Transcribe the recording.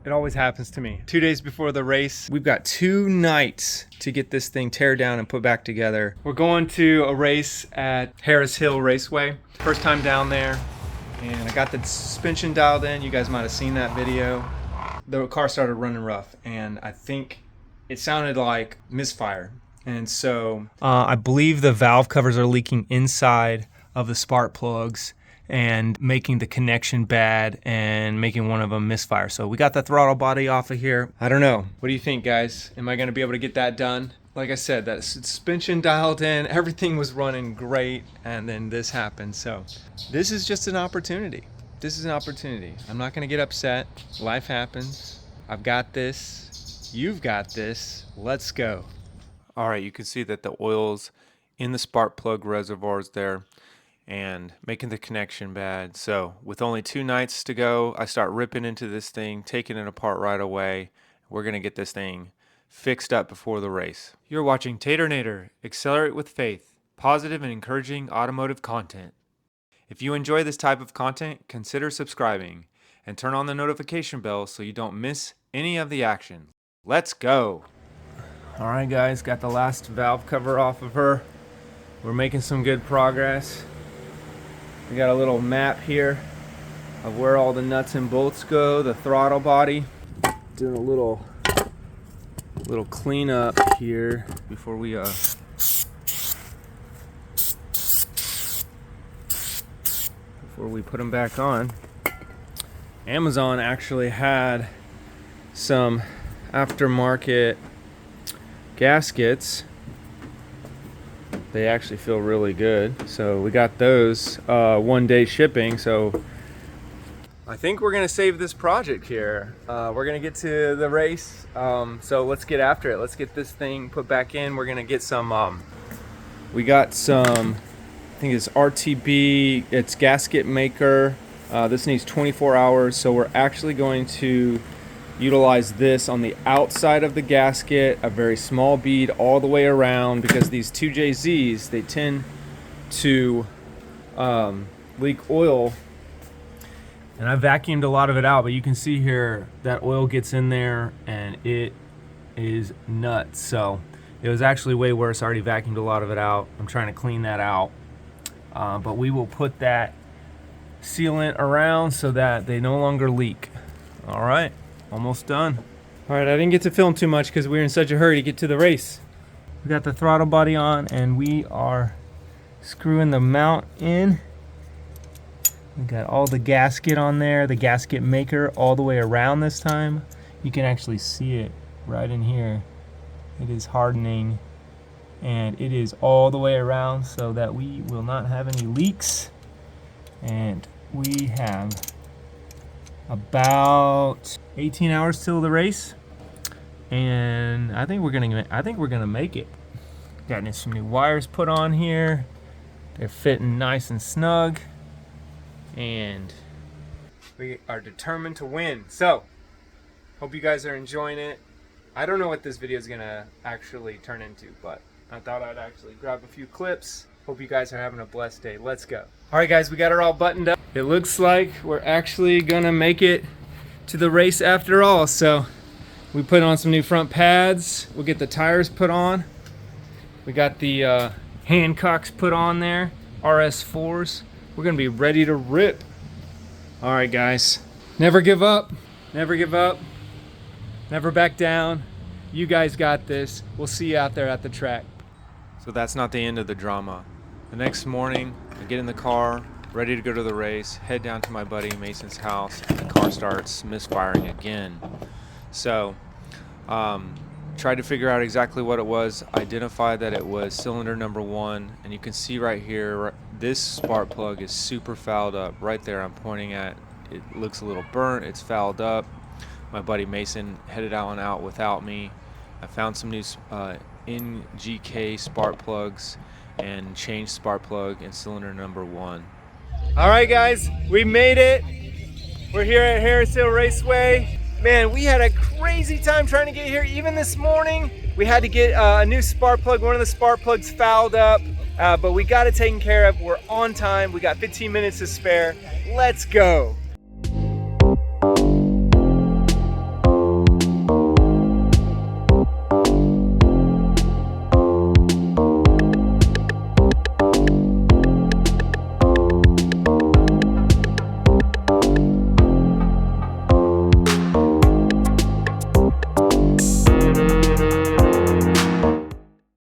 It always happens to me. 2 days before the race, we've got 2 nights to get this thing tear down and put back together. We're going to a race at Harris Hill Raceway. First time down there, and I got the suspension dialed in. You guys might have seen that video. The car started running rough, and I think it sounded like misfire. And so I believe the valve covers are leaking inside of the spark plugs and making the connection bad and making one of them misfire. So we got the throttle body off of here. I don't know. What do you think, guys? Am I gonna be able to get that done? Like I said, that suspension dialed in, everything was running great, and then this happened. So this is just an opportunity. This is an opportunity. I'm not gonna get upset. Life happens. I've got this. You've got this. Let's go. All right, you can see that the oil's in the spark plug reservoirs there and making the connection bad. So with only 2 nights to go, I start ripping into this thing, taking it apart right away. We're gonna get this thing fixed up before the race. You're watching Taternator, Accelerate with Faith, positive and encouraging automotive content. If you enjoy this type of content, consider subscribing and turn on the notification bell so you don't miss any of the action. Let's go. All right, guys, got the last valve cover off of her. We're making some good progress. We got a little map here of where all the nuts and bolts go, the throttle body. Doing a little cleanup here before we put them back on. Amazon actually had some aftermarket gaskets. They actually feel really good. So we got those 1 day shipping. So I think we're gonna save this project here. We're gonna get to the race. So let's get after it. Let's get this thing put back in. We're gonna get some, we got some, I think it's RTB, it's gasket maker. This needs 24 hours. So we're actually going to utilize this on the outside of the gasket, a very small bead all the way around, because these 2JZs, they tend to leak oil. And I vacuumed a lot of it out, but you can see here that oil gets in there and it is nuts. So it was actually way worse. I already vacuumed a lot of it out. I'm trying to clean that out. But we will put that sealant around so that they no longer leak. All right. Almost done. All right, I didn't get to film too much because we were in such a hurry to get to the race. We got the throttle body on and we are screwing the mount in. We got all the gasket on there, the gasket maker all the way around this time. You can actually see it right in here. It is hardening and it is all the way around so that we will not have any leaks. And we have about 18 hours till the race, and I think we're gonna make it. Got some new wires put on here. They're fitting nice and snug, and we are determined to win. So, hope you guys are enjoying it. I don't know what this video is gonna actually turn into, but I thought I'd actually grab a few clips. Hope you guys are having a blessed day. Let's go. All right, guys, we got her all buttoned up. It looks like we're actually gonna make it to the race after all. So we put on some new front pads. We'll get the tires put on. We got the Hancocks put on there, RS4s. We're gonna be ready to rip. All right, guys, never give up, never give up, never back down. You guys got this. We'll see you out there at the track. So that's not the end of the drama. The next morning, I get in the car, ready to go to the race, head down to my buddy Mason's house, and the car starts misfiring again. So, tried to figure out exactly what it was, identified that it was cylinder number 1, and you can see right here, this spark plug is super fouled up. Right there I'm pointing at, it looks a little burnt, it's fouled up. My buddy Mason headed out without me. I found some new NGK spark plugs and changed spark plug in cylinder number 1. All right, guys, we made it. We're here at Harris Hill Raceway. Man, we had a crazy time trying to get here. Even this morning, we had to get a new spark plug. One of the spark plugs fouled up, but we got it taken care of. We're on time. We got 15 minutes to spare. Let's go.